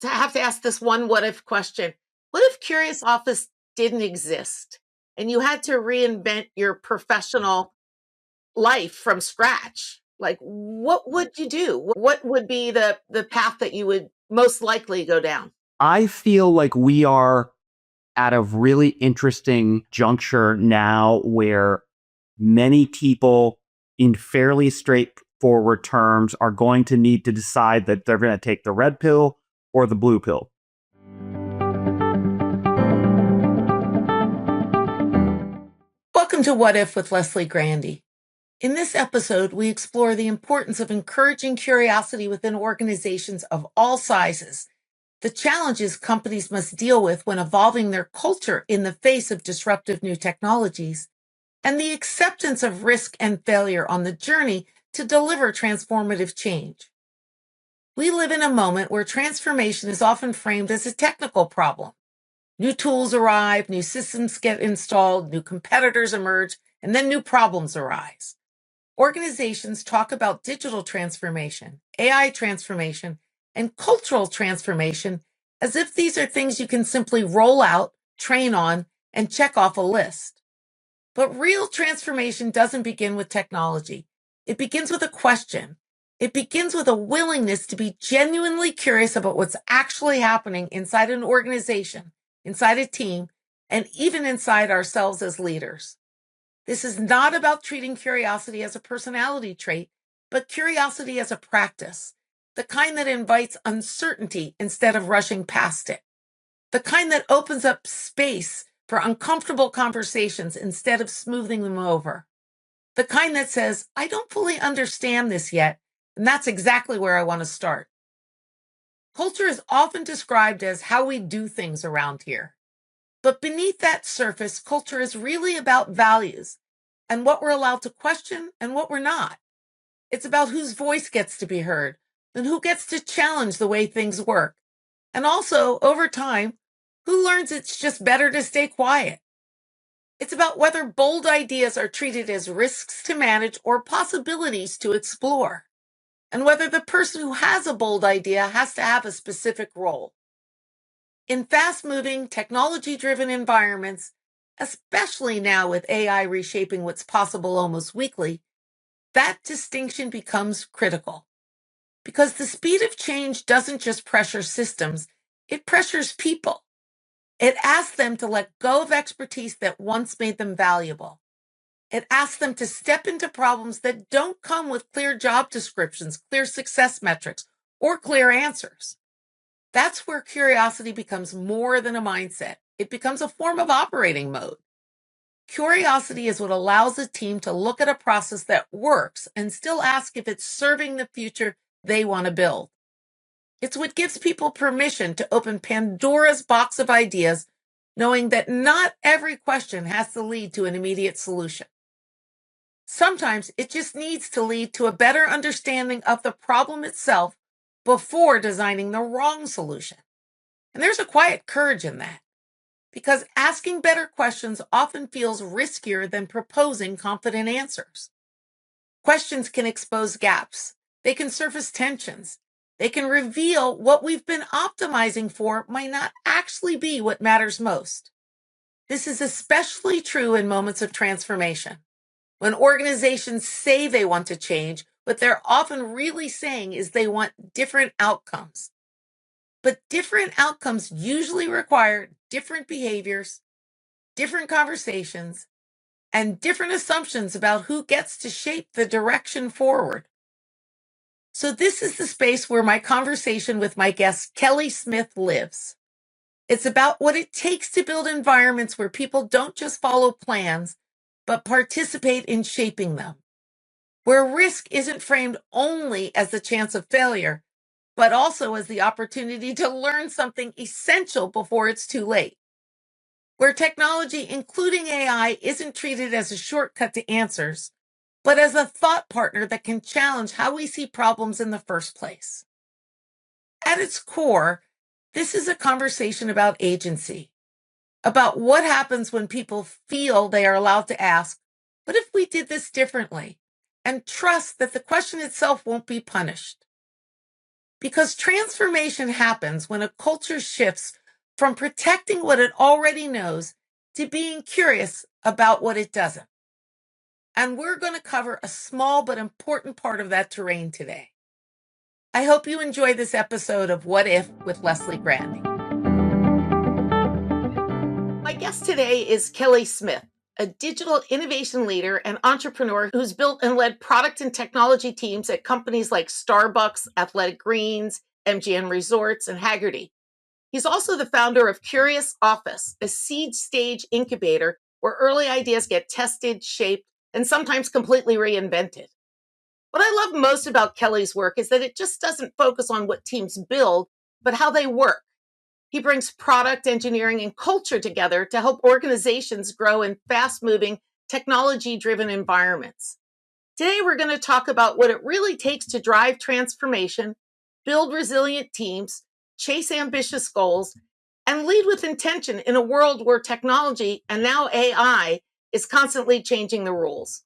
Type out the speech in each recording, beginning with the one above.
to have to ask this one what if question. What if Curious Office didn't exist and you had to reinvent your professional life from scratch? Like, what would you do? What would be the path that you would most likely go down? I feel like we are at a really interesting juncture now where many people, in fairly straightforward terms, are going to need to decide that they're going to take the red pill or the blue pill. Welcome to What If with Leslie Grandy. In this episode, we explore the importance of encouraging curiosity within organizations of all sizes, the challenges companies must deal with when evolving their culture in the face of disruptive new technologies, and the acceptance of risk and failure on the journey to deliver transformative change. We live in a moment where transformation is often framed as a technical problem. New tools arrive, new systems get installed, new competitors emerge, and then new problems arise. Organizations talk about digital transformation, AI transformation, and cultural transformation as if these are things you can simply roll out, train on, and check off a list. But real transformation doesn't begin with technology. It begins with a question. It begins with a willingness to be genuinely curious about what's actually happening inside an organization, inside a team, and even inside ourselves as leaders. This is not about treating curiosity as a personality trait, but curiosity as a practice, the kind that invites uncertainty instead of rushing past it, the kind that opens up space for uncomfortable conversations instead of smoothing them over, the kind that says, I don't fully understand this yet, and that's exactly where I want to start. Culture is often described as how we do things around here. But beneath that surface, culture is really about values and what we're allowed to question and what we're not. It's about whose voice gets to be heard and who gets to challenge the way things work. And also, over time, who learns it's just better to stay quiet. It's about whether bold ideas are treated as risks to manage or possibilities to explore, and whether the person who has a bold idea has to have a specific role. In fast-moving, technology-driven environments, especially now with AI reshaping what's possible almost weekly, that distinction becomes critical. Because the speed of change doesn't just pressure systems, it pressures people. It asks them to let go of expertise that once made them valuable. It asks them to step into problems that don't come with clear job descriptions, clear success metrics, or clear answers. That's where curiosity becomes more than a mindset. It becomes a form of operating mode. Curiosity is what allows a team to look at a process that works and still ask if it's serving the future they want to build. It's what gives people permission to open Pandora's box of ideas, knowing that not every question has to lead to an immediate solution. Sometimes it just needs to lead to a better understanding of the problem itself before designing the wrong solution. And there's a quiet courage in that, because asking better questions often feels riskier than proposing confident answers. Questions can expose gaps. They can surface tensions. They can reveal what we've been optimizing for might not actually be what matters most. This is especially true in moments of transformation. When organizations say they want to change, what they're often really saying is they want different outcomes. But different outcomes usually require different behaviors, different conversations, and different assumptions about who gets to shape the direction forward. So this is the space where my conversation with my guest, Kelly Smith, lives. It's about what it takes to build environments where people don't just follow plans, but participate in shaping them, where risk isn't framed only as the chance of failure, but also as the opportunity to learn something essential before it's too late, where technology, including AI, isn't treated as a shortcut to answers, but as a thought partner that can challenge how we see problems in the first place. At its core, this is a conversation about agency, about what happens when people feel they are allowed to ask, what if we did this differently? And trust that the question itself won't be punished. because transformation happens when a culture shifts from protecting what it already knows to being curious about what it doesn't. And we're going to cover a small but important part of that terrain today. I hope you enjoy this episode of What If with Leslie Grandy. My guest today is Kelly Smith, a digital innovation leader and entrepreneur who's built and led product and technology teams at companies like Starbucks, Athletic Greens, MGM Resorts, and Haggerty. He's also the founder of Curious Office, a seed stage incubator where early ideas get tested, shaped, and sometimes completely reinvented. What I love most about Kelly's work is that it just doesn't focus on what teams build, but how they work. He brings product engineering and culture together to help organizations grow in fast-moving, technology-driven environments. Today, we're going to talk about what it really takes to drive transformation, build resilient teams, chase ambitious goals, and lead with intention in a world where technology, and now AI, is constantly changing the rules.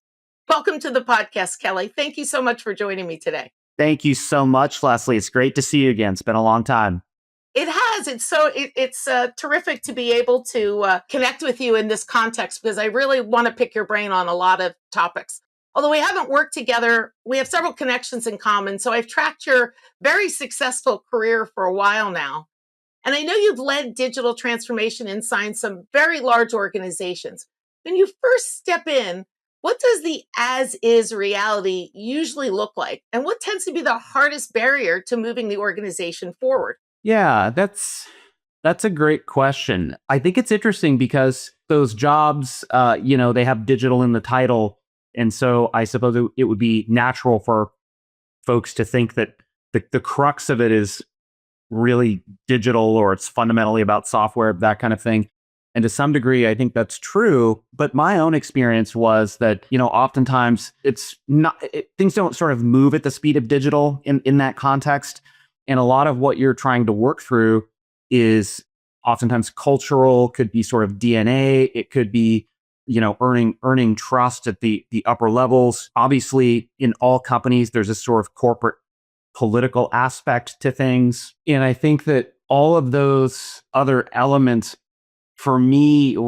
Welcome to the podcast, Kelly. Thank you so much for joining me today. Thank you so much, Leslie. It's great to see you again. It's been a long time. It has. It's terrific to be able to connect with you in this context because I really want to pick your brain on a lot of topics. Although we haven't worked together, we have several connections in common. So I've tracked your very successful career for a while now. And I know you've led digital transformation inside some very large organizations. When you first step in, what does the as-is reality usually look like? And what tends to be the hardest barrier to moving the organization forward? Yeah, that's a great question. I think it's interesting because those jobs, they have digital in the title. And so I suppose it would be natural for folks to think that the crux of it is really digital or it's fundamentally about software, that kind of thing. And to some degree, I think that's true. But my own experience was that, oftentimes it's not, things don't sort of move at the speed of digital in that context. And a lot of what you're trying to work through is oftentimes cultural, could be sort of DNA. It could be, earning trust at the upper levels. Obviously, in all companies, there's a sort of corporate political aspect to things. And I think that all of those other elements for me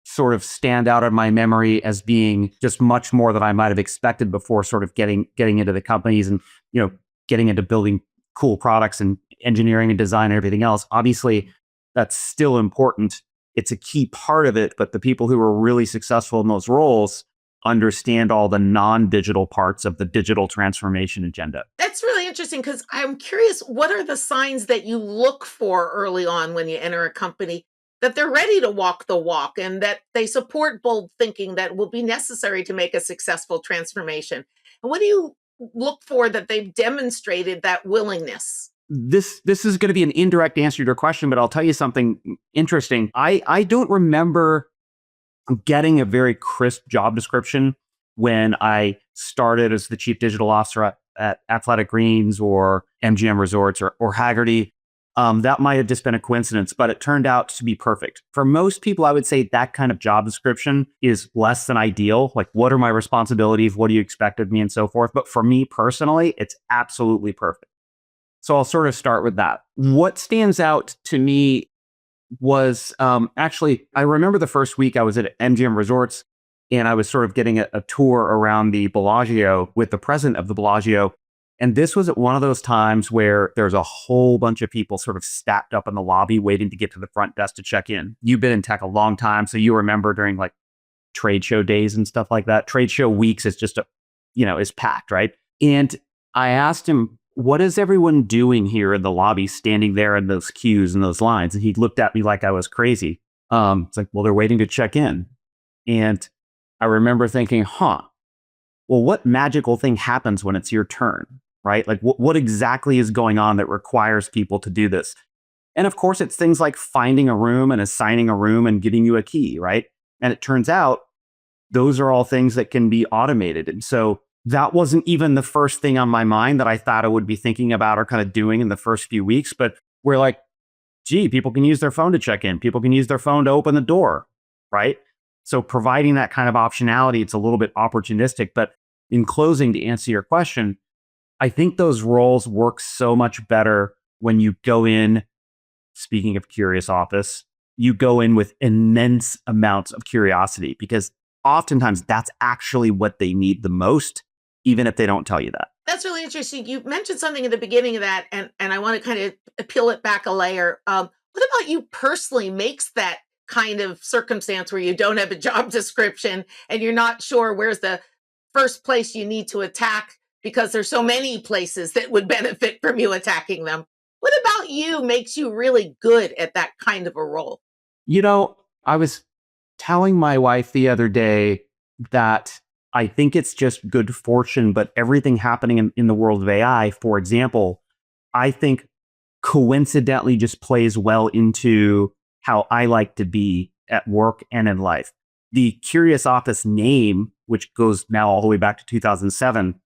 sort of stand out in my memory as being just much more than I might have expected before sort of getting into the companies and, getting into building cool products and engineering and design and everything else. Obviously, that's still important. It's a key part of it, but the people who are really successful in those roles understand all the non-digital parts of the digital transformation agenda. That's really interesting because I'm curious, what are the signs that you look for early on when you enter a company that they're ready to walk the walk and that they support bold thinking that will be necessary to make a successful transformation? And what do you look for that they've demonstrated that willingness? This is going to be an indirect answer to your question, but I'll tell you something interesting. I don't remember getting a very crisp job description when I started as the chief digital officer at Athletic Greens or MGM Resorts or Haggerty. That might have just been a coincidence, but it turned out to be perfect. For most people, I would say that kind of job description is less than ideal. Like, what are my responsibilities? What do you expect of me and so forth? But for me personally, it's absolutely perfect. So I'll sort of start with that. What stands out to me was actually, I remember the first week I was at MGM Resorts and I was sort of getting a tour around the Bellagio with the president of the Bellagio. And this was at one of those times where there's a whole bunch of people sort of stacked up in the lobby waiting to get to the front desk to check in. You've been in tech a long time, so you remember during like trade show days and stuff like that. Trade show weeks is just is packed, right? And I asked him, what is everyone doing here in the lobby, standing there in those queues and those lines? And he looked at me like I was crazy. It's like, well, they're waiting to check in. And I remember thinking, well, what magical thing happens when it's your turn, right? Like what exactly is going on that requires people to do this? And of course, it's things like finding a room and assigning a room and giving you a key, right? And it turns out those are all things that can be automated. And so that wasn't even the first thing on my mind that I thought I would be thinking about or kind of doing in the first few weeks. But we're like, gee, people can use their phone to check in. People can use their phone to open the door, right? So providing that kind of optionality, it's a little bit opportunistic. But in closing, to answer your question, I think those roles work so much better when you go in, speaking of curious office, you go in with immense amounts of curiosity because oftentimes that's actually what they need the most, even if they don't tell you that. That's really interesting. You mentioned something at the beginning of that, and I want to kind of peel it back a layer. What about you personally makes that kind of circumstance where you don't have a job description and you're not sure where's the first place you need to attack because there's so many places that would benefit from you attacking them? What about you makes you really good at that kind of a role? You know, I was telling my wife the other day that I think it's just good fortune, but everything happening in the world of AI, for example, I think coincidentally just plays well into how I like to be at work and in life. The Curious Office name, which goes now all the way back to 2007,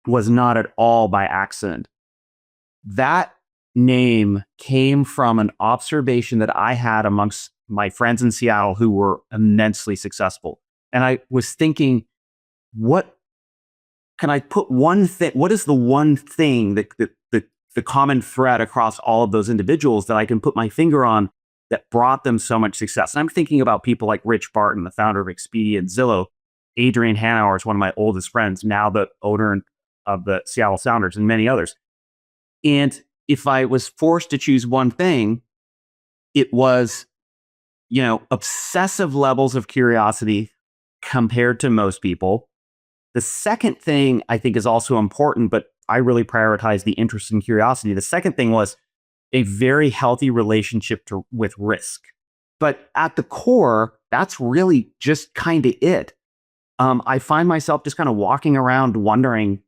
was not at all by accident. That name came from an observation that I had amongst my friends in Seattle who were immensely successful. And I was thinking, what can I put one thing? What is the one thing the common thread across all of those individuals that I can put my finger on that brought them so much success? And I'm thinking about people like Rich Barton, the founder of Expedia and Zillow. Adrian Hanauer is one of my oldest friends, now the owner of the Seattle Sounders, and many others. And if I was forced to choose one thing, it was, obsessive levels of curiosity compared to most people. The second thing I think is also important, but I really prioritize the interest and curiosity. The second thing was a very healthy relationship with risk. But at the core, that's really just kind of it. I find myself just kind of walking around wondering,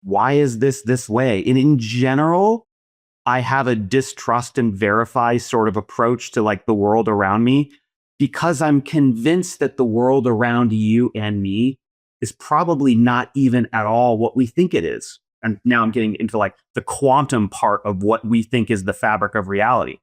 why is this way? And in general, I have a distrust and verify sort of approach to like the world around me because I'm convinced that the world around you and me is probably not even at all what we think it is. And now I'm getting into like the quantum part of what we think is the fabric of reality.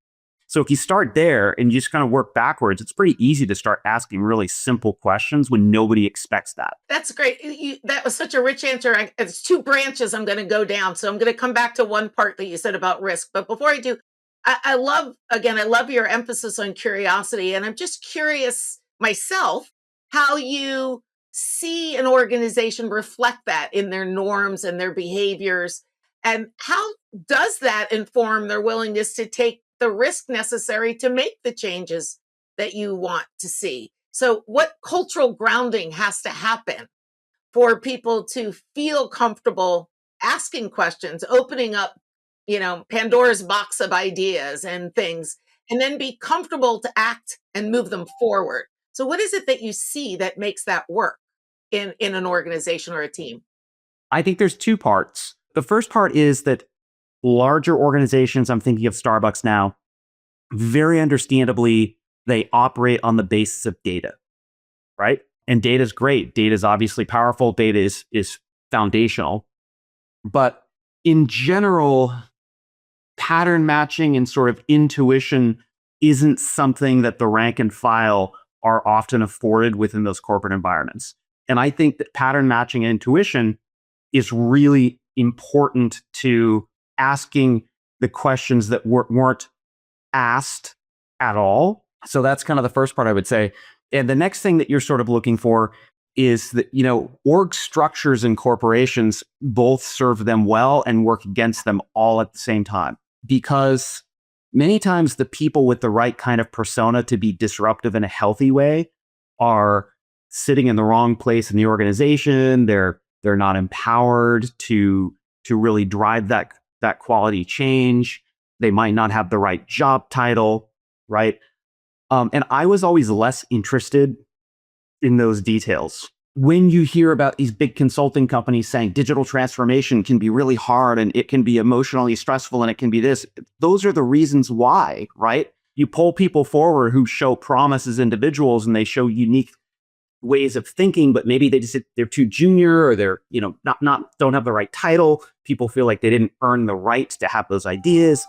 So if you start there and you just kind of work backwards, it's pretty easy to start asking really simple questions when nobody expects that. That's great. That was such a rich answer. It's two branches I'm going to go down. So I'm going to come back to one part that you said about risk. But before I do, I love your emphasis on curiosity. And I'm just curious myself how you see an organization reflect that in their norms and their behaviors. And how does that inform their willingness to take the risk necessary to make the changes that you want to see? So, what cultural grounding has to happen for people to feel comfortable asking questions, opening up, Pandora's box of ideas and things, and then be comfortable to act and move them forward? So, what is it that you see that makes that work in an organization or a team? I think there's two parts. The first part is that larger organizations, I'm thinking of Starbucks now, very understandably, they operate on the basis of data, right? And data is great. Data is obviously powerful. Data is foundational. But in general, pattern matching and sort of intuition isn't something that the rank and file are often afforded within those corporate environments. And I think that pattern matching and intuition is really important to asking the questions that weren't asked at all. So that's kind of the first part I would say. And the next thing that you're sort of looking for is that, org structures and corporations both serve them well and work against them all at the same time. Because many times the people with the right kind of persona to be disruptive in a healthy way are sitting in the wrong place in the organization. They're not empowered to really drive that quality change. They might not have the right job title, right? And I was always less interested in those details. When you hear about these big consulting companies saying digital transformation can be really hard and it can be emotionally stressful and it can be this, those are the reasons why, right? You pull people forward who show promise as individuals and they show unique ways of thinking, but maybe they're too junior or they're, not don't have the right title. People feel like they didn't earn the right to have those ideas.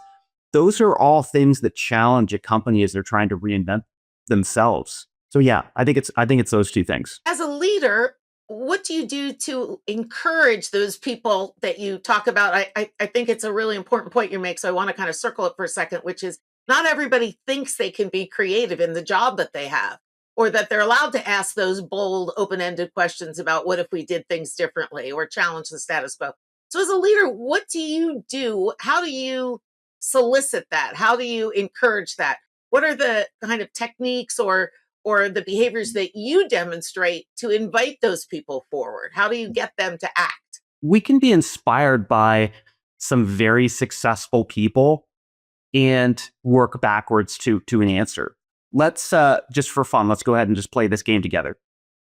Those are all things that challenge a company as they're trying to reinvent themselves. So yeah, I think it's those two things. As a leader, what do you do to encourage those people that you talk about? I think it's a really important point you make. So I want to kind of circle it for a second, which is not everybody thinks they can be creative in the job that they have, or that they're allowed to ask those bold, open ended questions about what if we did things differently or challenge the status quo. So, as a leader, what do you do? How do you solicit that? How do you encourage that? What are the kind of techniques or the behaviors that you demonstrate to invite those people forward? How do you get them to act? We can be inspired by some very successful people and work backwards to an answer. Let's just for fun, let's go ahead and just play this game together.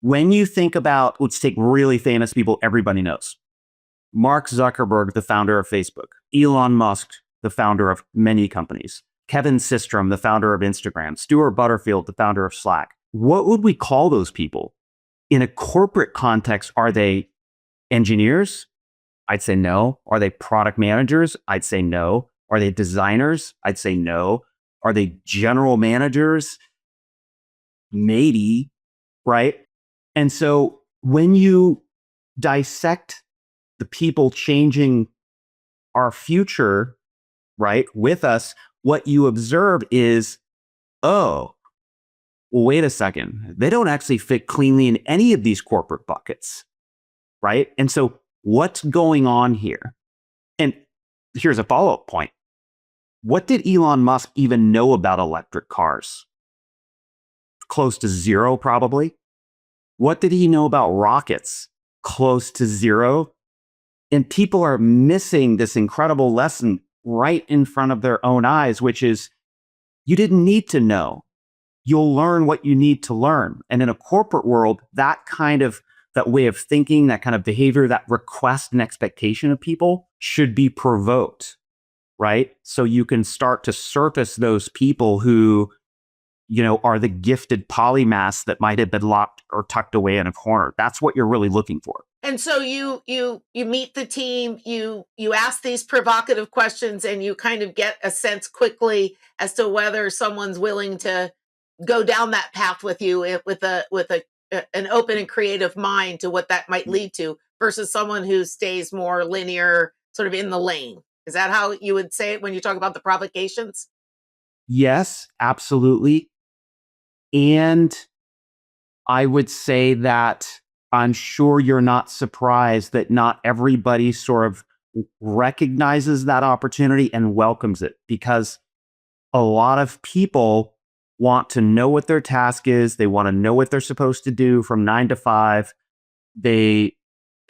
When you think about, let's take really famous people everybody knows. Mark Zuckerberg, the founder of Facebook. Elon Musk, the founder of many companies. Kevin Systrom, the founder of Instagram. Stuart Butterfield, the founder of Slack. What would we call those people? In a corporate context, are they engineers? I'd say no. Are they product managers? I'd say no. Are they designers? I'd say no. Are they general managers? Maybe, right? And so when you dissect the people changing our future, right, with us, what you observe is, oh, well, wait a second. They don't actually fit cleanly in any of these corporate buckets, right? And so what's going on here? And here's a follow-up point. What did Elon Musk even know about electric cars? Close to zero, probably. What did he know about rockets? Close to zero. And people are missing this incredible lesson right in front of their own eyes, which is you didn't need to know. You'll learn what you need to learn. And in a corporate world, that way of thinking, that kind of behavior, that request and expectation of people should be provoked, right? So you can start to surface those people who, are the gifted polymaths that might have been locked or tucked away in a corner. That's what you're really looking for. And so you meet the team, you ask these provocative questions, and you kind of get a sense quickly as to whether someone's willing to go down that path with you with an open and creative mind to what that might lead to, versus someone who stays more linear, sort of in the lane. Is that how you would say it when you talk about the provocations? Yes, absolutely. And I would say that I'm sure you're not surprised that not everybody sort of recognizes that opportunity and welcomes it, because a lot of people want to know what their task is. They want to know what they're supposed to do from 9 to 5. They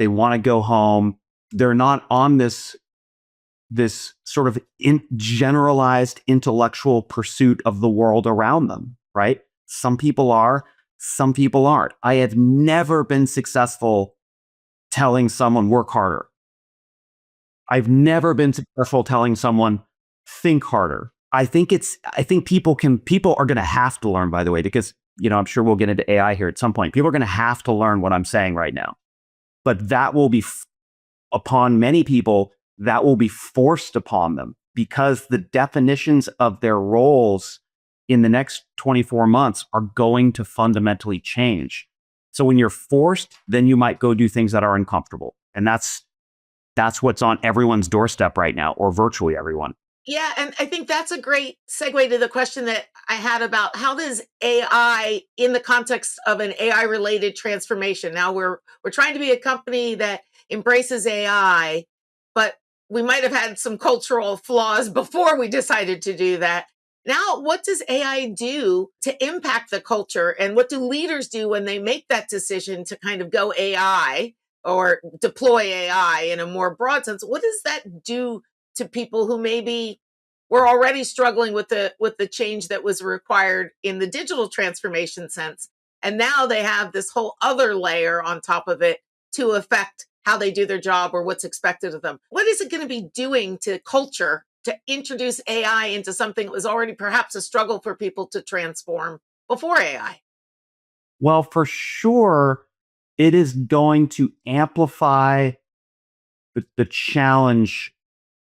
want to go home. They're not on this sort of generalized intellectual pursuit of the world around them, right? Some people are, some people aren't. I have never been successful telling someone work harder. I've never been successful telling someone think harder. I think people are going to have to learn, by the way, because, I'm sure we'll get into AI here at some point. People are going to have to learn what I'm saying right now, but that will be upon many people, that will be forced upon them, because the definitions of their roles in the next 24 months are going to fundamentally change. So when you're forced, then you might go do things that are uncomfortable. And that's what's on everyone's doorstep right now, or virtually everyone. Yeah, and I think that's a great segue to the question that I had about how does AI, in the context of an AI related transformation. Now we're trying to be a company that embraces AI, but we might have had some cultural flaws before we decided to do that. Now, what does AI do to impact the culture, and what do leaders do when they make that decision to kind of go AI or deploy AI in a more broad sense? What does that do to people who maybe were already struggling with the change that was required in the digital transformation sense, and now they have this whole other layer on top of it to affect how they do their job or what's expected of them? What is it going to be doing to culture to introduce AI into something that was already perhaps a struggle for people to transform before AI? Well, for sure, it is going to amplify the challenge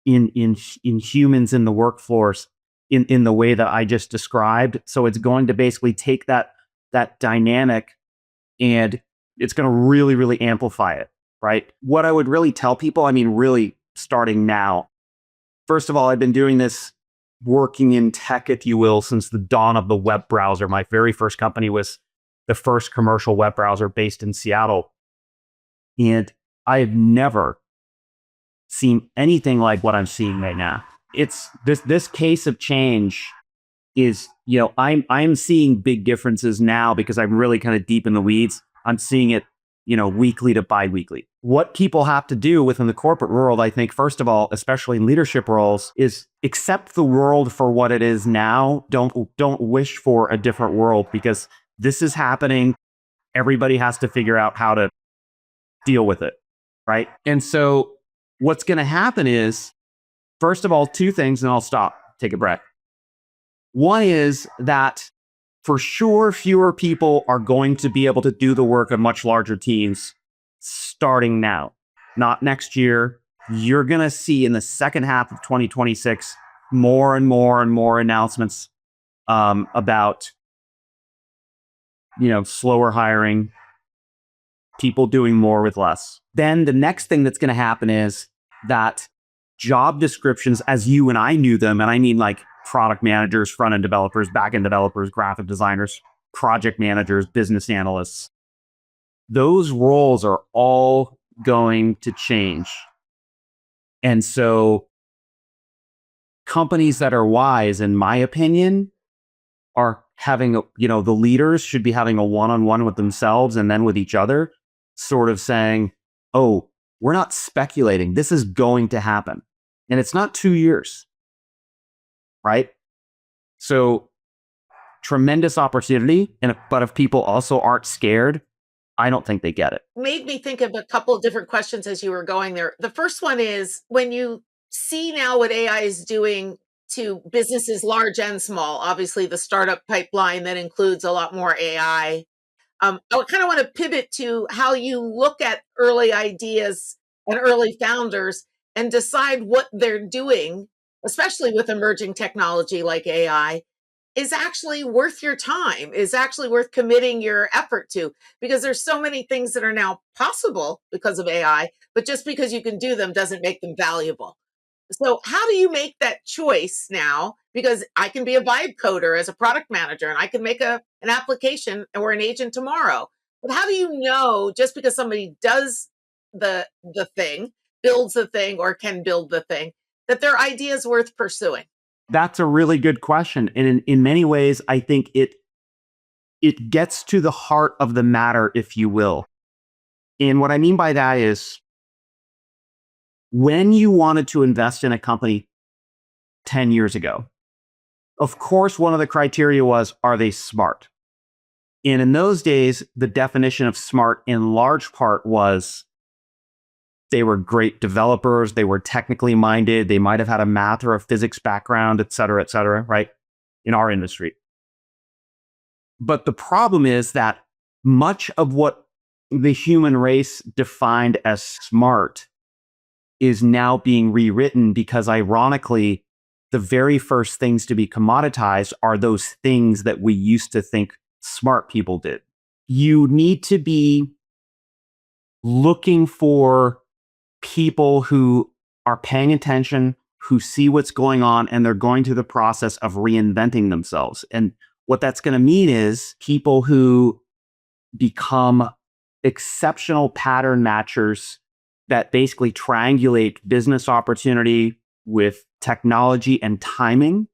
in humans in the workforce in the way that I just described. So it's going to basically take that dynamic and It's going to really, really amplify it, right? What I would really tell people, I mean, really starting now, first of all, I've been doing this working in tech, if you will, since the dawn of the web browser. My very first company was the first commercial web browser based in Seattle. And I have never seen anything like what I'm seeing right now. It's this case of change is, I'm seeing big differences now because I'm really kind of deep in the weeds. I'm seeing it, weekly to bi-weekly. What people have to do within the corporate world, I think, first of all, especially in leadership roles, is accept the world for what it is now. Don't wish for a different world, because this is happening. Everybody has to figure out how to deal with it, right? And so what's going to happen is, first of all, two things, and I'll stop, take a breath. One is that for sure, fewer people are going to be able to do the work of much larger teams starting now, not next year. You're going to see in the second half of 2026 more and more and more announcements about, slower hiring, people doing more with less. Then the next thing that's going to happen is that job descriptions, as you and I knew them, and I mean like product managers, front-end developers, back-end developers, graphic designers, project managers, business analysts, those roles are all going to change. And so companies that are wise, in my opinion, are having, the leaders should be having a one-on-one with themselves and then with each other, sort of saying, oh, we're not speculating. This is going to happen. And it's not 2 years, right? So tremendous opportunity. But if people also aren't scared, I don't think they get it. Made me think of a couple of different questions as you were going there. The first one is, when you see now what AI is doing to businesses large and small, obviously the startup pipeline that includes a lot more AI. I kind of want to pivot to how you look at early ideas and early founders and decide what they're doing, especially with emerging technology like AI, is actually worth your time, is actually worth committing your effort to, because there's so many things that are now possible because of AI, but just because you can do them doesn't make them valuable. So how do you make that choice now? Because I can be a vibe coder as a product manager, and I can make an application or an agent tomorrow. But how do you know, just because somebody does the thing, builds the thing, or can build the thing, that their idea is worth pursuing? That's a really good question. And in many ways, I think it gets to the heart of the matter, if you will. And what I mean by that is, when you wanted to invest in a company 10 years ago, of course, one of the criteria was, are they smart? And in those days, the definition of smart in large part was they were great developers, they were technically minded, they might have had a math or a physics background, et cetera, right? In our industry. But the problem is that much of what the human race defined as smart is now being rewritten, because ironically, the very first things to be commoditized are those things that we used to think smart people did. You need to be looking for people who are paying attention, who see what's going on, and they're going through the process of reinventing themselves. And what that's going to mean is people who become exceptional pattern matchers that basically triangulate business opportunity with technology and timing,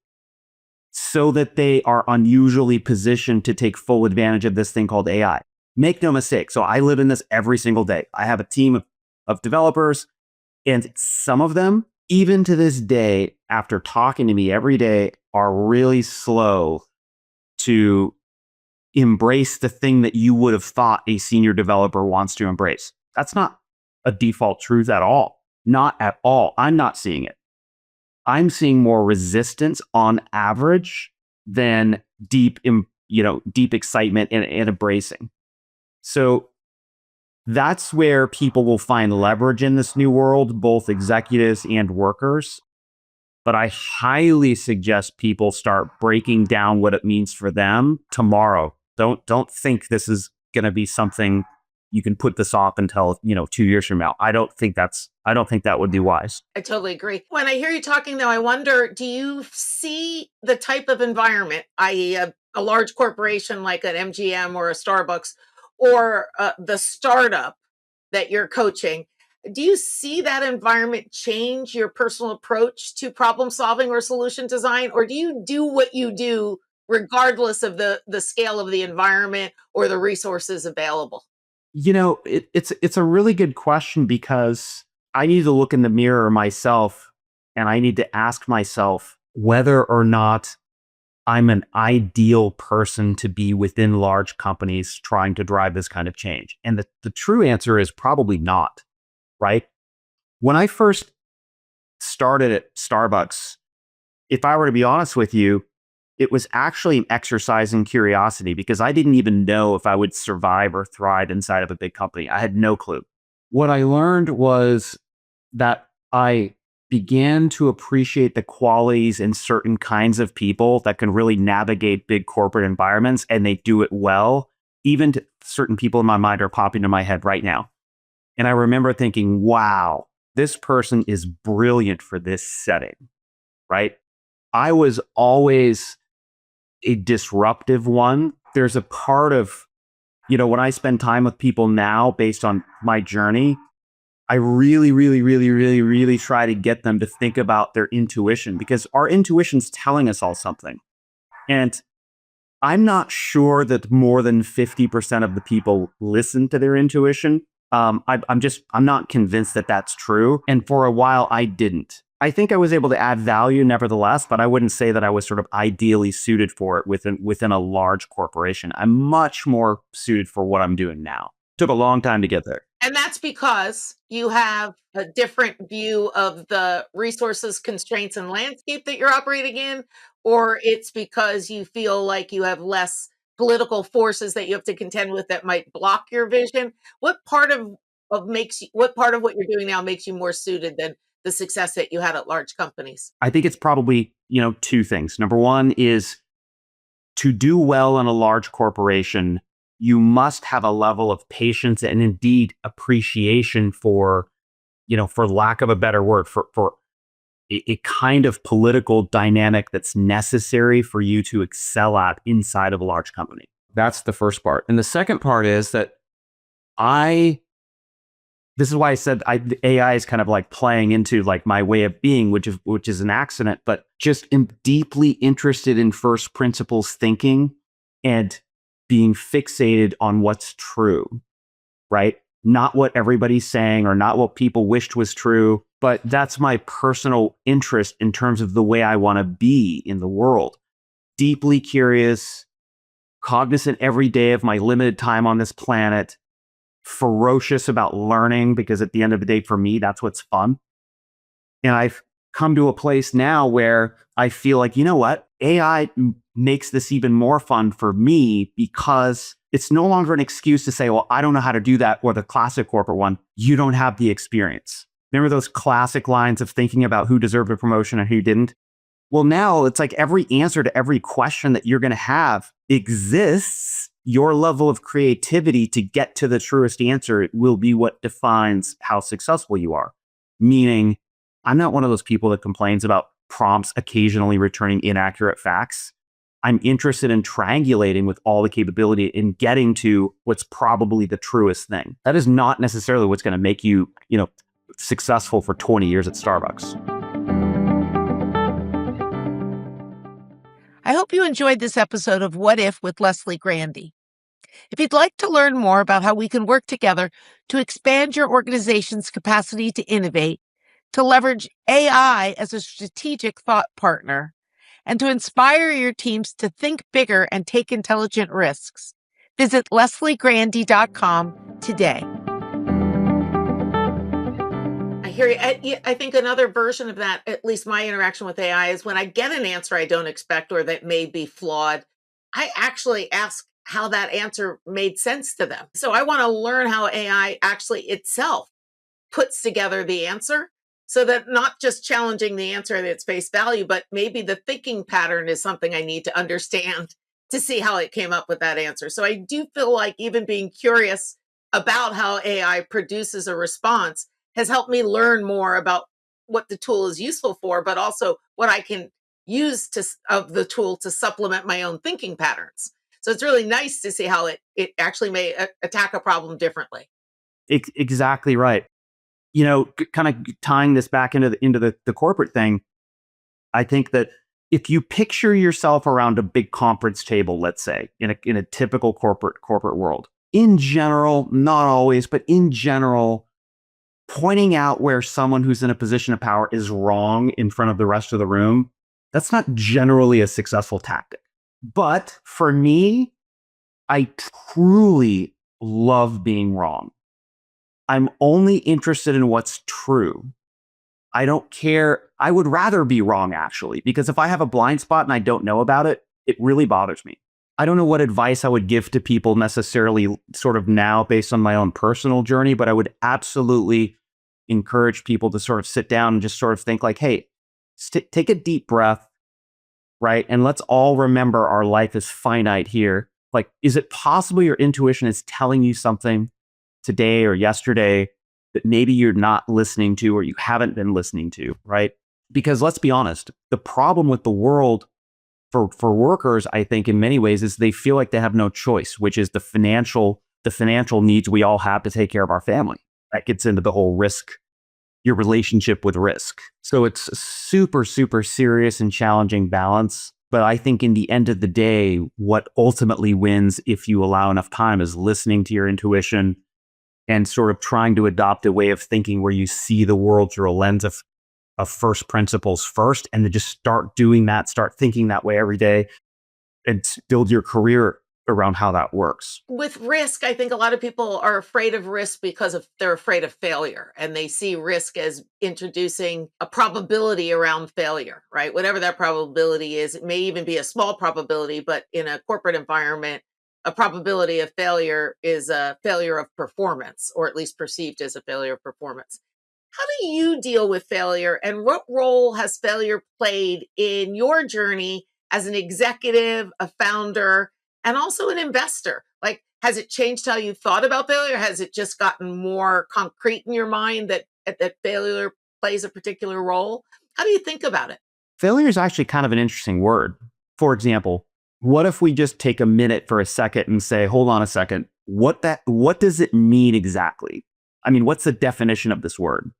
so that they are unusually positioned to take full advantage of this thing called AI. Make no mistake. So I live in this every single day. I have a team of developers, and some of them, even to this day, after talking to me every day, are really slow to embrace the thing that you would have thought a senior developer wants to embrace. That's not a default truth at all. Not at all. I'm not seeing it. I'm seeing more resistance on average than deep excitement and embracing. So that's where people will find leverage in this new world, both executives and workers. But I highly suggest people start breaking down what it means for them tomorrow. Don't think this is going to be something you can put this off until 2 years from now. I don't think that would be wise. I totally agree. When I hear you talking, though, I wonder, do you see the type of environment, i.e., a large corporation like an MGM or a Starbucks, or the startup that you're coaching? Do you see that environment change your personal approach to problem solving or solution design, or do you do what you do regardless of the scale of the environment or the resources available? It's a really good question because I need to look in the mirror myself and I need to ask myself whether or not I'm an ideal person to be within large companies trying to drive this kind of change. And the true answer is probably not, right? When I first started at Starbucks, if I were to be honest with you, it was actually an exercise in curiosity because I didn't even know if I would survive or thrive inside of a big company. I had no clue. What I learned was that I began to appreciate the qualities in certain kinds of people that can really navigate big corporate environments and they do it well. Even certain people in my mind are popping into my head right now. And I remember thinking, wow, this person is brilliant for this setting, right? I was always a disruptive one. There's a part of, when I spend time with people now based on my journey, I really, really, really, really, really try to get them to think about their intuition because our intuition's telling us all something. And I'm not sure that more than 50% of the people listen to their intuition. I'm not convinced that that's true. And for a while, I didn't. I think I was able to add value nevertheless, but I wouldn't say that I was sort of ideally suited for it within a large corporation. I'm much more suited for what I'm doing now. Took a long time to get there. And that's because you have a different view of the resources, constraints, and landscape that you're operating in, or it's because you feel like you have less political forces that you have to contend with that might block your vision. What part of what you're doing now makes you more suited than the success that you had at large companies? I think it's probably, two things. Number one is to do well in a large corporation, you must have a level of patience and indeed appreciation for, for lack of a better word, for a kind of political dynamic that's necessary for you to excel at inside of a large company. That's the first part. And the second part is that this is why I said AI is kind of like playing into like my way of being, which is an accident, but just am deeply interested in first principles thinking and being fixated on what's true, right? Not what everybody's saying or not what people wished was true, but that's my personal interest in terms of the way I want to be in the world. Deeply curious, cognizant every day of my limited time on this planet, ferocious about learning because at the end of the day, for me, that's what's fun. And I've come to a place now where I feel like, you know what? AI makes this even more fun for me because it's no longer an excuse to say, well, I don't know how to do that. Or the classic corporate one, you don't have the experience. Remember those classic lines of thinking about who deserved a promotion and who didn't? Well, now it's like every answer to every question that you're going to have exists. Your level of creativity to get to the truest answer will be what defines how successful you are. Meaning, I'm not one of those people that complains about prompts occasionally returning inaccurate facts. I'm interested in triangulating with all the capability in getting to what's probably the truest thing. That is not necessarily what's going to make you, successful for 20 years at Starbucks. I hope you enjoyed this episode of What If with Leslie Grandy. If you'd like to learn more about how we can work together to expand your organization's capacity to innovate, to leverage AI as a strategic thought partner, and to inspire your teams to think bigger and take intelligent risks, visit lesliegrandy.com today. I hear you. I think another version of that, at least my interaction with AI, is when I get an answer I don't expect or that may be flawed, I actually ask how that answer made sense to them. So I want to learn how AI actually itself puts together the answer so that not just challenging the answer at its face value, but maybe the thinking pattern is something I need to understand to see how it came up with that answer. So I do feel like even being curious about how AI produces a response has helped me learn more about what the tool is useful for, but also what I can use of the tool to supplement my own thinking patterns. So it's really nice to see how it actually may attack a problem differently. Exactly right. Kind of tying this back into the corporate thing, I think that if you picture yourself around a big conference table, let's say in a typical corporate world, in general, not always, but in general, pointing out where someone who's in a position of power is wrong in front of the rest of the room, that's not generally a successful tactic. But for me, I truly love being wrong. I'm only interested in what's true. I don't care. I would rather be wrong, actually, because if I have a blind spot and I don't know about it, it really bothers me. I don't know what advice I would give to people necessarily sort of now based on my own personal journey, but I would absolutely encourage people to sort of sit down and just sort of think like, hey, take a deep breath, right? And let's all remember our life is finite here. Like, is it possible your intuition is telling you something today or yesterday that maybe you're not listening to or you haven't been listening to, right? Because let's be honest, the problem with the world for workers, I think in many ways is they feel like they have no choice, which is the financial needs we all have to take care of our family. That gets into the whole risk, your relationship with risk. So it's a super, super serious and challenging balance. But I think in the end of the day, what ultimately wins if you allow enough time is listening to your intuition and sort of trying to adopt a way of thinking where you see the world through a lens of first principles first, and then just start doing that, start thinking that way every day, and build your career around how that works. With risk, I think a lot of people are afraid of risk because they're afraid of failure, and they see risk as introducing a probability around failure, right? Whatever that probability is, it may even be a small probability, but in a corporate environment, a probability of failure is a failure of performance, or at least perceived as a failure of performance. How do you deal with failure, and what role has failure played in your journey as an executive, a founder, and also an investor? Like, has it changed how you thought about failure? Has it just gotten more concrete in your mind that failure plays a particular role? How do you think about it? Failure is actually kind of an interesting word. For example, what if we just take a minute for a second and say, hold on a second, what does it mean exactly? I mean, what's the definition of this word?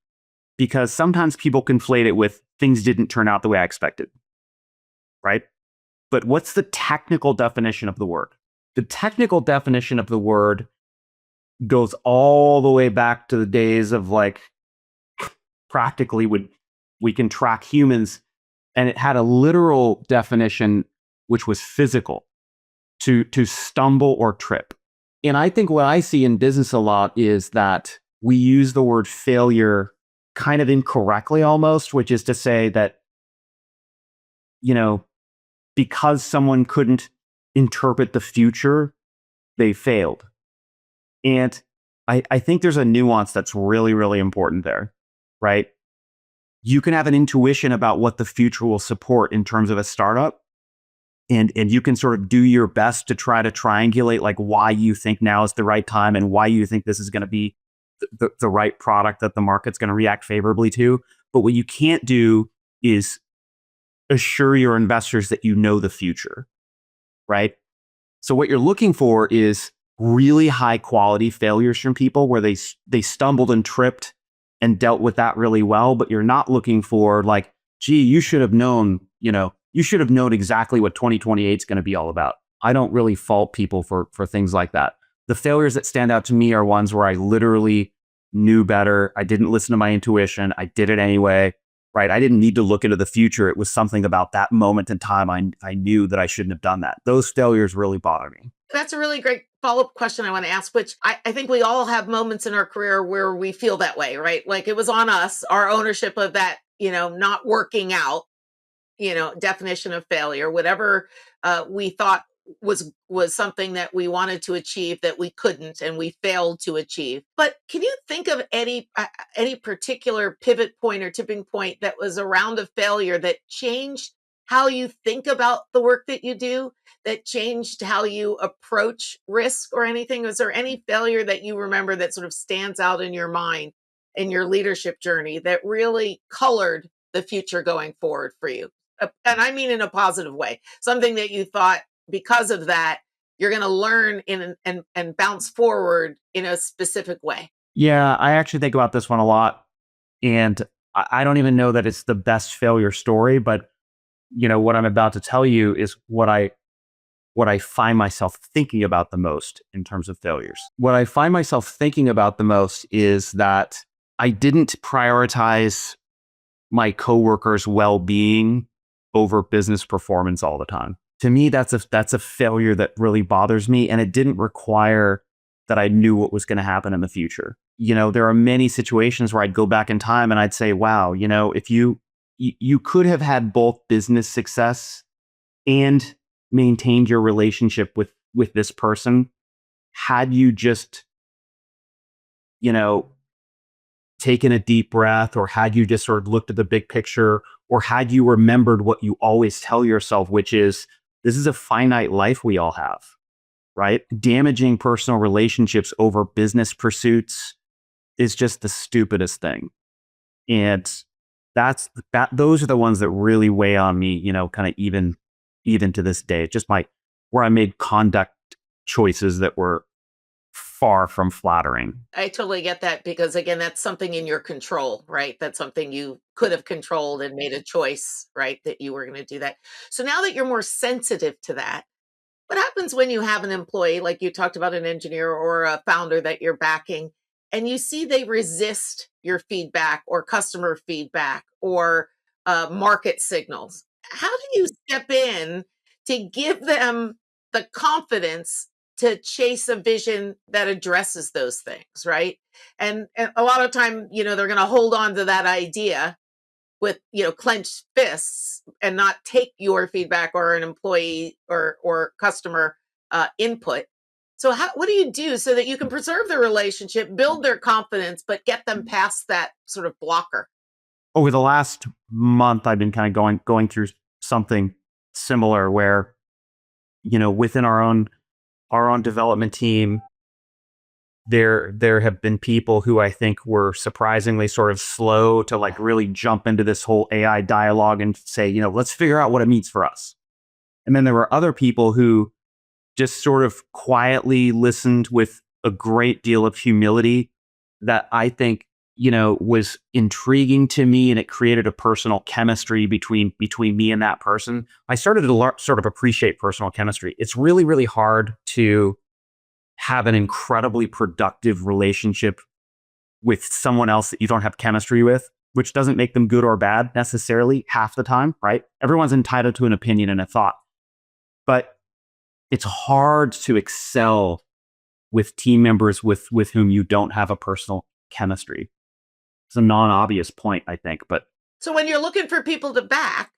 Because sometimes people conflate it with things didn't turn out the way I expected, right? But what's the technical definition of the word? The technical definition of the word goes all the way back to the days of like practically when we can track humans, and it had a literal definition which was physical, to stumble or trip. And I think what I see in business a lot is that we use the word failure kind of incorrectly almost, which is to say that, because someone couldn't interpret the future, they failed. And I think there's a nuance that's really, really important there, right? You can have an intuition about what the future will support in terms of a startup. And you can sort of do your best to try to triangulate like why you think now is the right time and why you think this is going to be the right product that the market's going to react favorably to. But what you can't do is assure your investors that you know the future, right? So what you're looking for is really high quality failures from people where they stumbled and tripped and dealt with that really well. But you're not looking for like, gee, you should have known, you should have known exactly what 2028 is going to be all about. I don't really fault people for things like that. The failures that stand out to me are ones where I literally knew better. I didn't listen to my intuition. I did it anyway, right? I didn't need to look into the future. It was something about that moment in time. I knew that I shouldn't have done that. Those failures really bother me. That's a really great follow-up question I want to ask, which I think we all have moments in our career where we feel that way, right? Like it was on us, our ownership of that, not working out, definition of failure, whatever we thought was something that we wanted to achieve that we couldn't and we failed to achieve. But can you think of any particular pivot point or tipping point that was around a failure that changed how you think about the work that you do that changed how you approach risk or anything? Was there any failure that you remember that sort of stands out in your mind in your leadership journey that really colored the future going forward for you? And I mean in a positive way, something that you thought because of that, you're going to learn and bounce forward in a specific way. Yeah, I actually think about this one a lot. And I don't even know that it's the best failure story, but what I'm about to tell you is what I find myself thinking about the most in terms of failures. What I find myself thinking about the most is that I didn't prioritize my coworkers' well-being over business performance all the time. To me, that's a failure that really bothers me, and it didn't require that I knew what was going to happen in the future. There are many situations where I'd go back in time and I'd say, "Wow, if you could have had both business success and maintained your relationship with this person had you just, you know, taken a deep breath, or had you just sort of looked at the big picture, or had you remembered what you always tell yourself, which is this is a finite life we all have, right? Damaging personal relationships over business pursuits is just the stupidest thing. And those are the ones that really weigh on me, kind of even to this day. Just where I made conduct choices that were far from flattering. I totally get that because again, that's something in your control, right? That's something you could have controlled and made a choice, right? That you were going to do that. So now that you're more sensitive to that, what happens when you have an employee, like you talked about an engineer or a founder that you're backing, and you see they resist your feedback or customer feedback or market signals? How do you step in to give them the confidence to chase a vision that addresses those things, right? And a lot of time, they're going to hold on to that idea with clenched fists and not take your feedback or an employee or customer input. So what do you do so that you can preserve the relationship, build their confidence, but get them past that sort of blocker? Over the last month, I've been kind of going through something similar where, within our own development team, there have been people who I think were surprisingly sort of slow to like really jump into this whole AI dialogue and say, let's figure out what it means for us. And then there were other people who just sort of quietly listened with a great deal of humility that I think, was intriguing to me, and it created a personal chemistry between me and that person. I started to sort of appreciate personal chemistry. It's really, really hard to have an incredibly productive relationship with someone else that you don't have chemistry with, which doesn't make them good or bad necessarily half the time, right? Everyone's entitled to an opinion and a thought. But it's hard to excel with team members with whom you don't have a personal chemistry. It's a non-obvious point, I think, but So when you're looking for people to back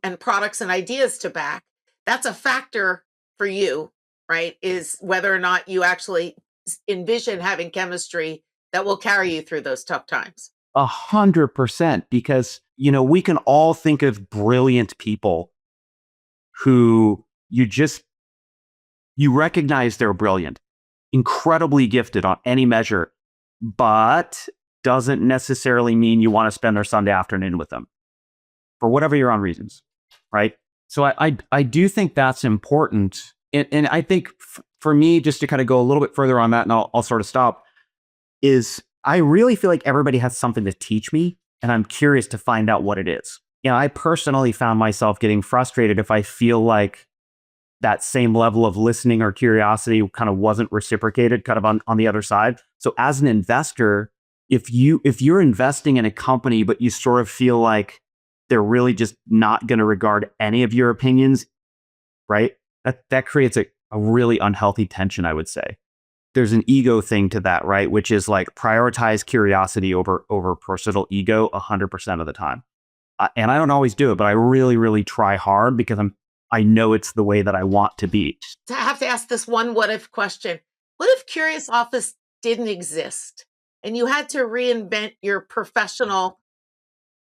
and products and ideas to back, that's a factor for you, right? Is whether or not you actually envision having chemistry that will carry you through those tough times. 100%, because we can all think of brilliant people who you recognize they're brilliant, incredibly gifted on any measure, but doesn't necessarily mean you want to spend their Sunday afternoon with them for whatever your own reasons, right? So I do think that's important. And I think for me, just to kind of go a little bit further on that, and I'll sort of stop, is I really feel like everybody has something to teach me, and I'm curious to find out what it is. I personally found myself getting frustrated if I feel like that same level of listening or curiosity kind of wasn't reciprocated kind of on the other side. So as an investor, if you're investing in a company, but you sort of feel like they're really just not going to regard any of your opinions, right? That creates a really unhealthy tension, I would say. There's an ego thing to that, right? Which is like prioritize curiosity over personal ego 100% of the time. And I don't always do it, but I really, really try hard because I know it's the way that I want to be. I have to ask this one what if question. What if Curious Office didn't exist and you had to reinvent your professional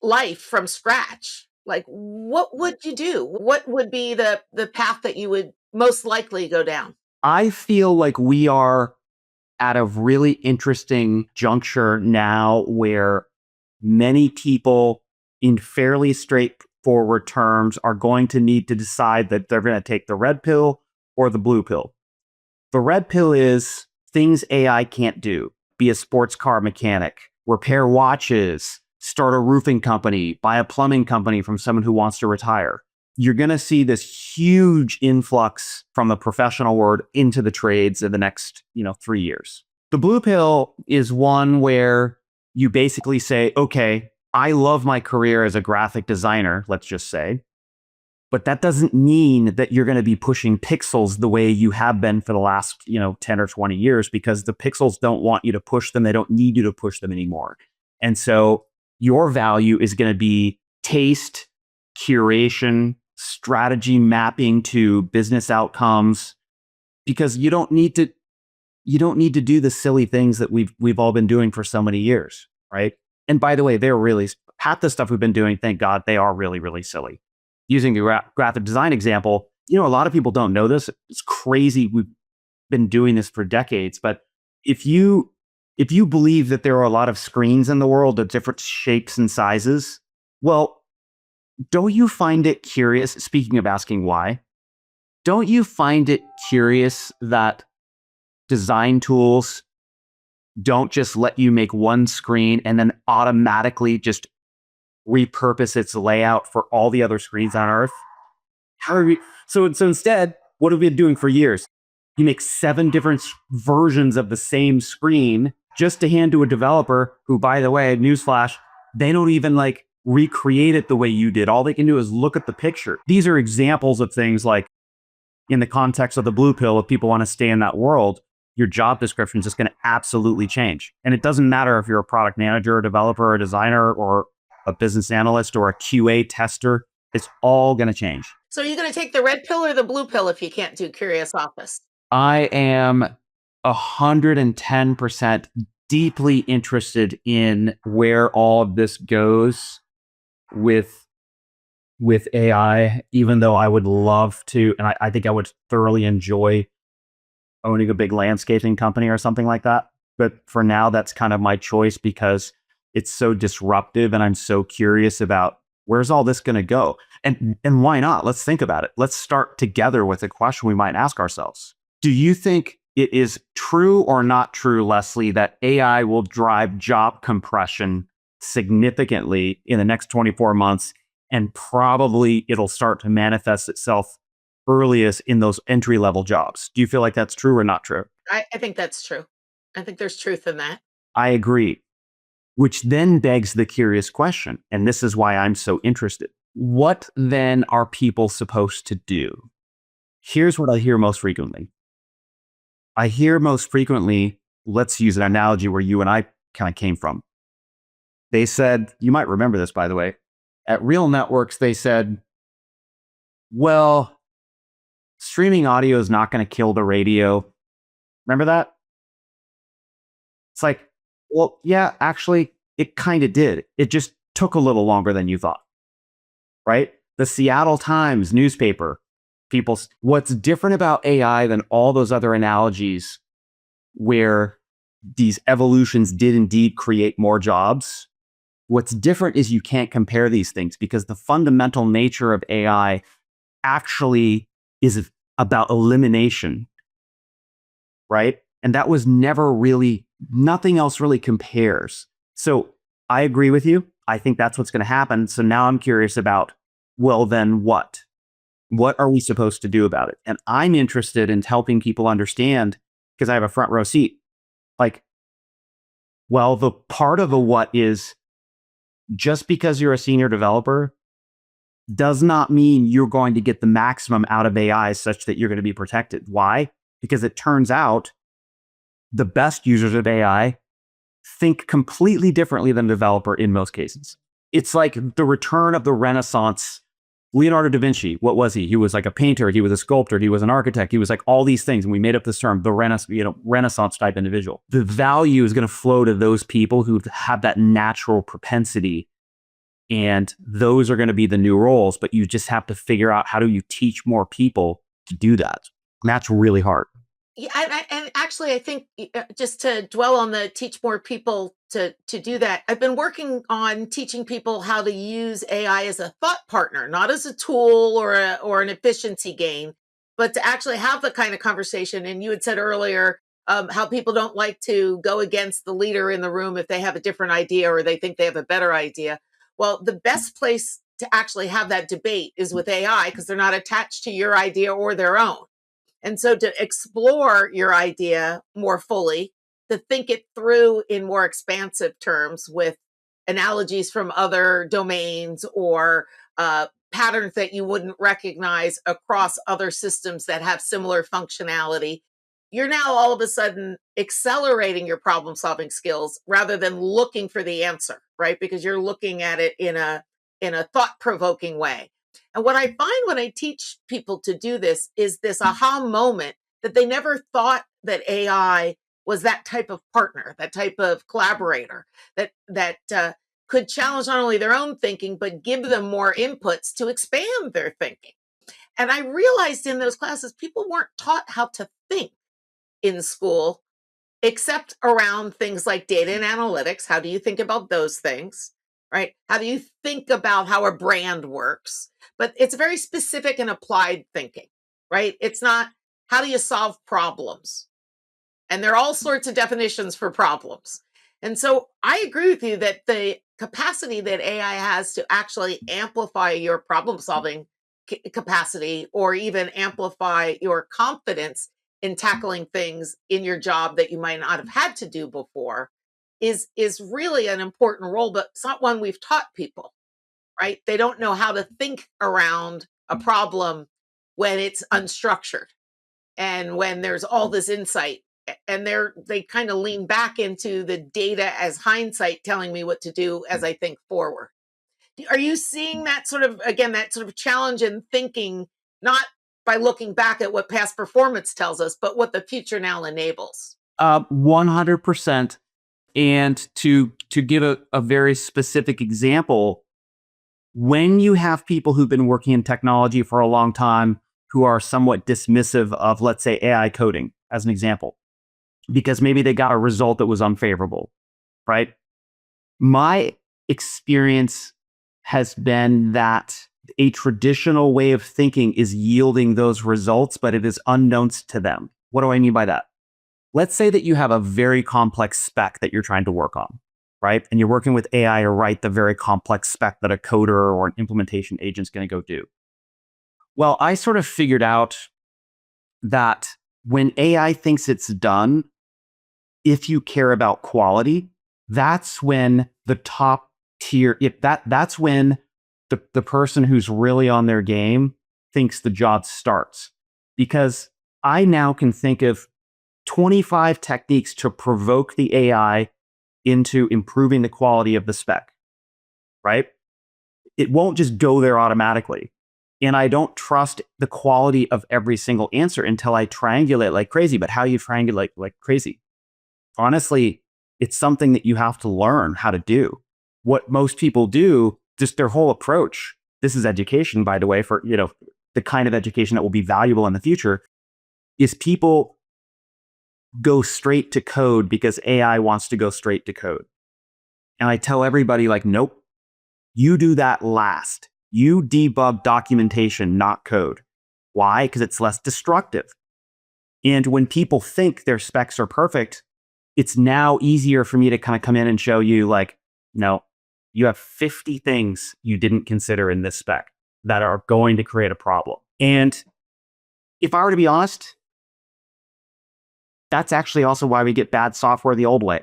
life from scratch? Like, what would you do? What would be the path that you would most likely go down? I feel like we are at a really interesting juncture now where many people, in fairly straightforward terms, are going to need to decide that they're going to take the red pill or the blue pill. The red pill is things AI can't do: be a sports car mechanic, repair watches, start a roofing company, buy a plumbing company from someone who wants to retire. You're going to see this huge influx from the professional world into the trades in the next, 3 years. The blue pill is one where you basically say, okay, I love my career as a graphic designer, let's just say, but that doesn't mean that you're going to be pushing pixels the way you have been for the last, 10 or 20 years, because the pixels don't want you to push them. They don't need you to push them anymore. And so your value is going to be taste, curation, strategy mapping to business outcomes, because you don't need to do the silly things that we've all been doing for so many years, right? And by the way, they're really, half the stuff we've been doing, thank God, they are really, really silly. Using the graphic design example, a lot of people don't know this. It's crazy. We've been doing this for decades. But if you believe that there are a lot of screens in the world of different shapes and sizes, well, don't you find it curious, speaking of asking why, don't you find it curious that design tools don't just let you make one screen and then automatically just repurpose its layout for all the other screens on Earth? So instead, what have we been doing for years? You make 7 different versions of the same screen just to hand to a developer who, by the way, newsflash, they don't even recreate it the way you did. All they can do is look at the picture. These are examples of things like, in the context of the blue pill, if people want to stay in that world, your job description is just going to absolutely change. And it doesn't matter if you're a product manager, a developer, a designer, or a business analyst, or a QA tester. It's all going to change. So are you going to take the red pill or the blue pill if you can't do Curious Office? I am 110% deeply interested in where all of this goes with AI, even though I would love to, and I think I would thoroughly enjoy owning a big landscaping company or something like that. But for now, that's kind of my choice because it's so disruptive and I'm so curious about where's all this going to go? And why not? Let's think about it. Let's start together with a question we might ask ourselves. Do you think it is true or not true, Leslie, that AI will drive job compression significantly in the next 24 months? And probably it'll start to manifest itself earliest in those entry-level jobs. Do you feel like that's true or not true? I think that's true. I think there's truth in that. I agree. Which then begs the curious question, and this is why I'm so interested. What then are people supposed to do? Here's what I hear most frequently. I hear most frequently, let's use an analogy where you and I kind of came from. They said, you might remember this, by the way, at Real Networks, they said, well, streaming audio is not going to kill the radio. Remember that? It's like, well, yeah, actually, it kind of did. It just took a little longer than you thought, right? The Seattle Times newspaper, what's different about AI than all those other analogies where these evolutions did indeed create more jobs? What's different is you can't compare these things because the fundamental nature of AI actually is about elimination, right? And that was never really, nothing else really compares. So I agree with you. I think that's what's going to happen. So now I'm curious about, well, then what? What are we supposed to do about it? And I'm interested in helping people understand, because I have a front row seat. Like, well, the part of the what is, just because you're a senior developer does not mean you're going to get the maximum out of AI such that you're going to be protected. Why? Because it turns out the best users of AI think completely differently than a developer in most cases. It's like the return of the Renaissance. Leonardo da Vinci, what was he? He was like a painter, he was a sculptor, he was an architect, he was like all these things. And we made up this term, the Renaissance type individual. The value is going to flow to those people who have that natural propensity And those are going to be the new roles, but you just have to figure out how do you teach more people to do that. And that's really hard. Yeah, and actually, I think just to dwell on the teach more people to do that, I've been working on teaching people how to use AI as a thought partner, not as a tool or an efficiency gain, but to actually have the kind of conversation. And you had said earlier how people don't like to go against the leader in the room if they have a different idea or they think they have a better idea. Well, the best place to actually have that debate is with AI because they're not attached to your idea or their own. And so to explore your idea more fully, to think it through in more expansive terms with analogies from other domains or patterns that you wouldn't recognize across other systems that have similar functionality, you're now all of a sudden accelerating your problem solving skills rather than looking for the answer, right? Because you're looking at it in a thought provoking way. And what I find when I teach people to do this is this aha moment that they never thought that AI was that type of partner, that type of collaborator that could challenge not only their own thinking but give them more inputs to expand their thinking. And I realized in those classes people weren't taught how to think in school except around things like data and analytics. How do you think about those things? Right? How do you think about how a brand works? But it's very specific and applied thinking, right? It's not how do you solve problems? And there are all sorts of definitions for problems. And so I agree with you that the capacity that AI has to actually amplify your problem solving capacity or even amplify your confidence in tackling things in your job that you might not have had to do before is really an important role, but it's not one we've taught people, right? They don't know how to think around a problem when it's unstructured and when there's all this insight, and they kind of lean back into the data as hindsight telling me what to do as I think forward. Are you seeing that sort of, again, that sort of challenge in thinking, not by looking back at what past performance tells us, but what the future now enables? 100%. And to give a very specific example, when you have people who've been working in technology for a long time who are somewhat dismissive of, let's say, AI coding, as an example, because maybe they got a result that was unfavorable, right? My experience has been that a traditional way of thinking is yielding those results, but it is unknown to them. What do I mean by that? Let's say that you have a very complex spec that you're trying to work on, right? And you're working with AI to write the very complex spec that a coder or an implementation agent is going to go do. Well, I sort of figured out that when AI thinks it's done, if you care about quality, that's when the top tier, that's when the person who's really on their game thinks the job starts. Because I now can think of 25 techniques to provoke the AI into improving the quality of the spec, right? It won't just go there automatically. And I don't trust the quality of every single answer until I triangulate like crazy. But how you triangulate like crazy? Honestly, it's something that you have to learn how to do. What most people do, just their whole approach, this is education, by the way, for the kind of education that will be valuable in the future, is people go straight to code because AI wants to go straight to code. And I tell everybody, like, nope, you do that last. You debug documentation, not code. Why? Because it's less destructive. And when people think their specs are perfect, it's now easier for me to kind of come in and show you, like, no, you have 50 things you didn't consider in this spec that are going to create a problem. And if I were to be honest, that's actually also why we get bad software the old way.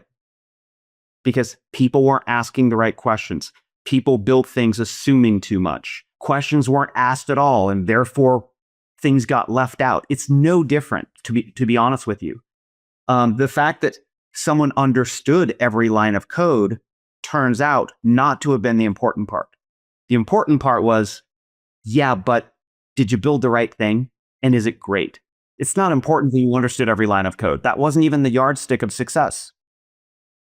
Because people weren't asking the right questions. People built things assuming too much. Questions weren't asked at all, and therefore things got left out. It's no different, to be honest with you. The fact that someone understood every line of code turns out not to have been the important part. The important part was, yeah, but did you build the right thing? And is it great? It's not important that you understood every line of code. That wasn't even the yardstick of success.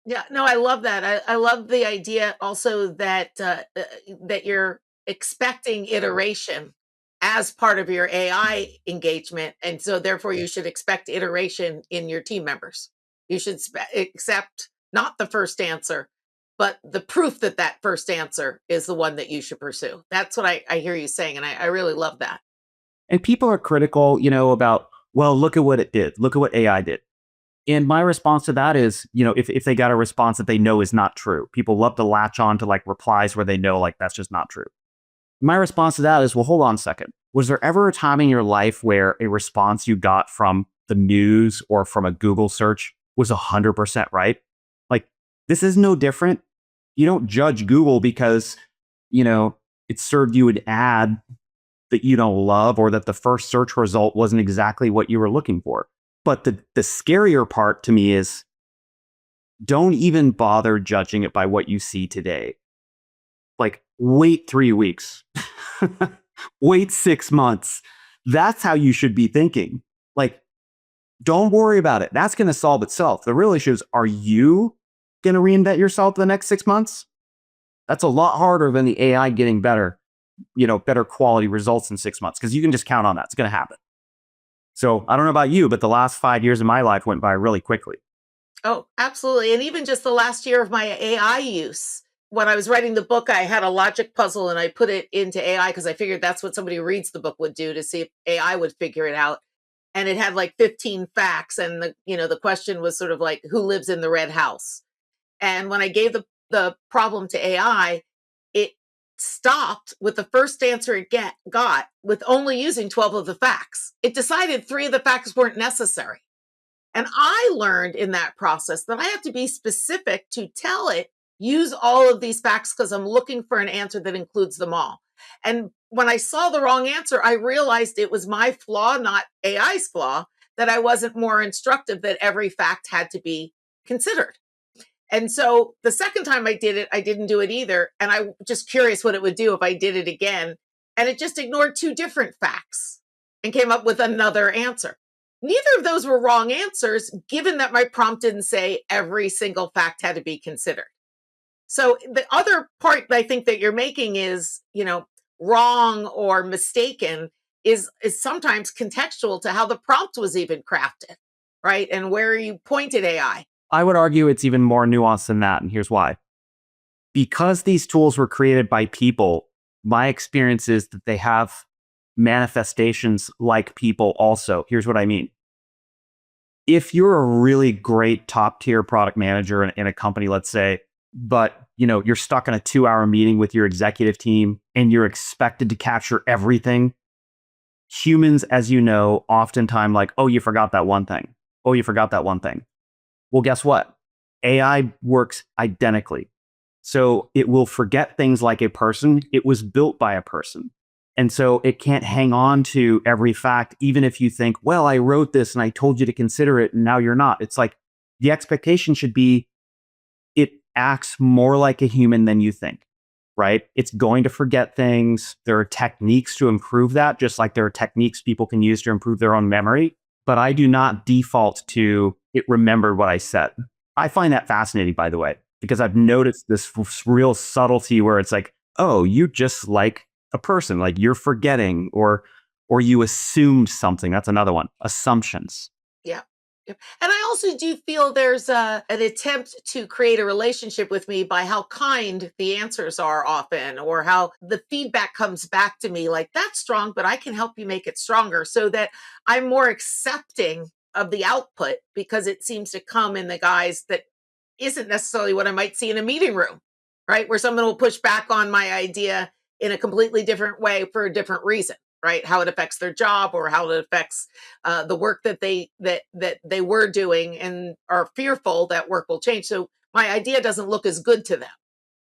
Yeah, no, I love that. I love the idea also that that you're expecting iteration as part of your AI engagement, and so therefore you should expect iteration in your team members. You should accept not the first answer, but the proof that that first answer is the one that you should pursue. That's what I hear you saying, and I really love that. And people are critical, about, well, look at what it did. Look at what AI did. And my response to that is, if they got a response that they know is not true, people love to latch on to like replies where they know like that's just not true. My response to that is, well, hold on a second. Was there ever a time in your life where a response you got from the news or from a Google search was 100% right? Like, this is no different. You don't judge Google because, you know, it served you an ad that you don't love or that the first search result wasn't exactly what you were looking for. But the scarier part to me is don't even bother judging it by what you see today. Like, wait 3 weeks, wait 6 months. That's how you should be thinking. Like, don't worry about it. That's going to solve itself. The real issue is, are you going to reinvent yourself the next 6 months? That's a lot harder than the AI getting better, better quality results in 6 months, because you can just count on that. It's going to happen. So I don't know about you, but the last 5 years of my life went by really quickly. Oh, absolutely. And even just the last year of my AI use, when I was writing the book, I had a logic puzzle and I put it into AI because I figured that's what somebody who reads the book would do to see if AI would figure it out. And it had like 15 facts. And the question was sort of like, who lives in the red house? And when I gave the problem to AI, it stopped with the first answer it got with only using 12 of the facts. It decided three of the facts weren't necessary. And I learned in that process that I have to be specific to tell it, use all of these facts because I'm looking for an answer that includes them all. And when I saw the wrong answer, I realized it was my flaw, not AI's flaw, that I wasn't more instructive, that every fact had to be considered. And so the second time I did it, I didn't do it either. And I just curious what it would do if I did it again. And it just ignored two different facts and came up with another answer. Neither of those were wrong answers, given that my prompt didn't say every single fact had to be considered. So the other part I think that you're making is, wrong or mistaken is sometimes contextual to how the prompt was even crafted, right? And where you pointed AI. I would argue it's even more nuanced than that. And here's why. Because these tools were created by people, my experience is that they have manifestations like people also. Here's what I mean. If you're a really great top tier product manager in a company, let's say, but you're stuck in a 2-hour meeting with your executive team and you're expected to capture everything, humans, as you know, oftentimes like, oh, you forgot that one thing. Oh, you forgot that one thing. Well, guess what? AI works identically. So it will forget things like a person. It was built by a person. And so it can't hang on to every fact, even if you think, well, I wrote this and I told you to consider it and now you're not. It's like the expectation should be it acts more like a human than you think, right? It's going to forget things. There are techniques to improve that, just like there are techniques people can use to improve their own memory. But I do not default to it remembered what I said. I find that fascinating, by the way, because I've noticed this real subtlety where it's like, oh, you just like a person, like you're forgetting or you assumed something. That's another one. Assumptions. Yeah. Yep. And I also do feel there's an attempt to create a relationship with me by how kind the answers are often, or how the feedback comes back to me like, that's strong, but I can help you make it stronger, so that I'm more accepting of the output because it seems to come in the guise that isn't necessarily what I might see in a meeting room, right? Where someone will push back on my idea in a completely different way for a different reason, right? How it affects their job or how it affects the work that they were doing and are fearful that work will change. So my idea doesn't look as good to them.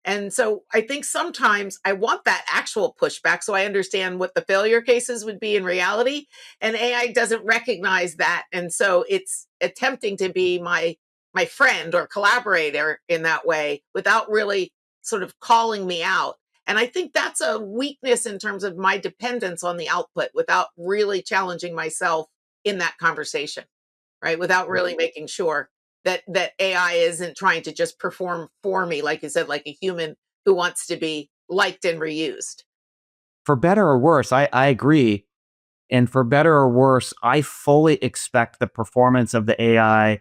And so I think sometimes I want that actual pushback so I understand what the failure cases would be in reality. And AI doesn't recognize that. And so it's attempting to be my friend or collaborator in that way without really sort of calling me out. And I think that's a weakness in terms of my dependence on the output without really challenging myself in that conversation, right? Without really making sure. that AI isn't trying to just perform for me, like you said, like a human who wants to be liked and reused. For better or worse, I agree. And for better or worse, I fully expect the performance of the AI,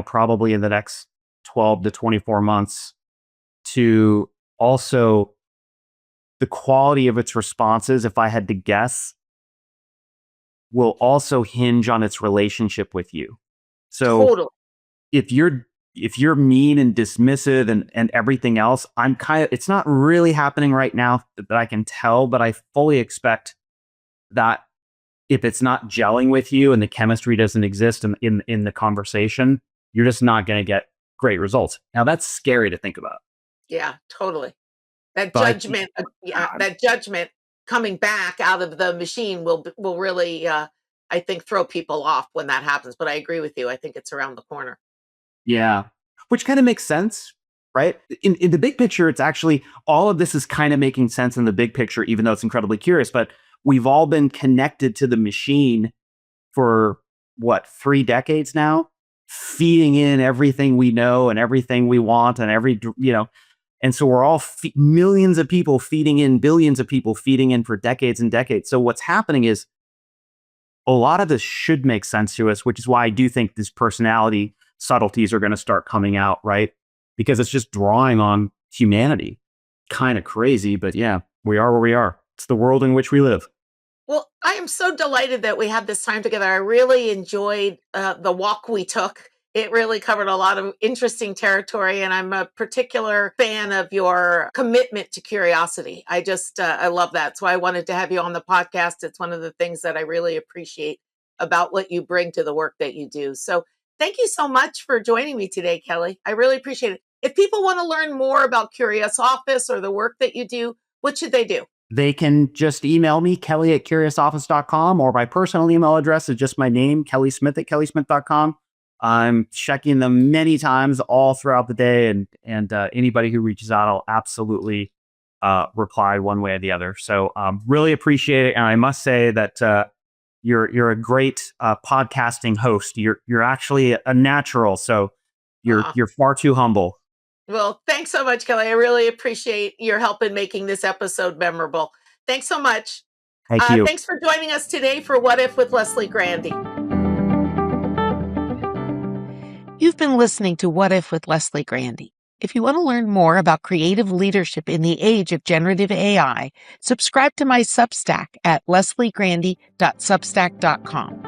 probably in the next 12 to 24 months to also the quality of its responses, if I had to guess, will also hinge on its relationship with you. So Totally. if you're mean and dismissive and everything else, it's not really happening right now that I can tell, but I fully expect that if it's not gelling with you and the chemistry doesn't exist in the conversation, you're just not going to get great results. Now that's scary to think about. Yeah, totally. That But judgment, yeah, that judgment coming back out of the machine will really, I think, throw people off when that happens. But I agree with you. I think it's around the corner. yeah, which kind of makes sense, right? In the big picture, it's actually all of this is kind of making sense in the big picture, even though it's incredibly curious. But we've all been connected to the machine for what, 3 decades now, feeding in everything we know and everything we want and and so we're all millions of people feeding in, billions of people feeding in for decades and decades. So what's happening is a lot of this should make sense to us, which is why I do think these personality subtleties are going to start coming out, right? Because it's just drawing on humanity. Kind of crazy, but yeah, we are where we are. It's the world in which we live. Well, I am so delighted that we had this time together. I really enjoyed the walk we took. It really covered a lot of interesting territory, and I'm a particular fan of your commitment to curiosity. I love that. So I wanted to have you on the podcast. It's one of the things that I really appreciate about what you bring to the work that you do. So thank you so much for joining me today, Kelly. I really appreciate it. If people want to learn more about Curious Office or the work that you do, what should they do? They can just email me, kelly@curiousoffice.com, or my personal email address is just my name, kellysmith@kellysmith.com. I'm checking them many times all throughout the day, and anybody who reaches out, I'll absolutely reply one way or the other. So really appreciate it. And I must say that you're a great podcasting host. You're actually a natural. So you're far too humble. Well, thanks so much, Kelly. I really appreciate your help in making this episode memorable. Thanks so much. Thank you. Thanks for joining us today for What If with Leslie Grandy. You've been listening to What If with Leslie Grandy. If you want to learn more about creative leadership in the age of generative AI, subscribe to my Substack at lesliegrandy.substack.com.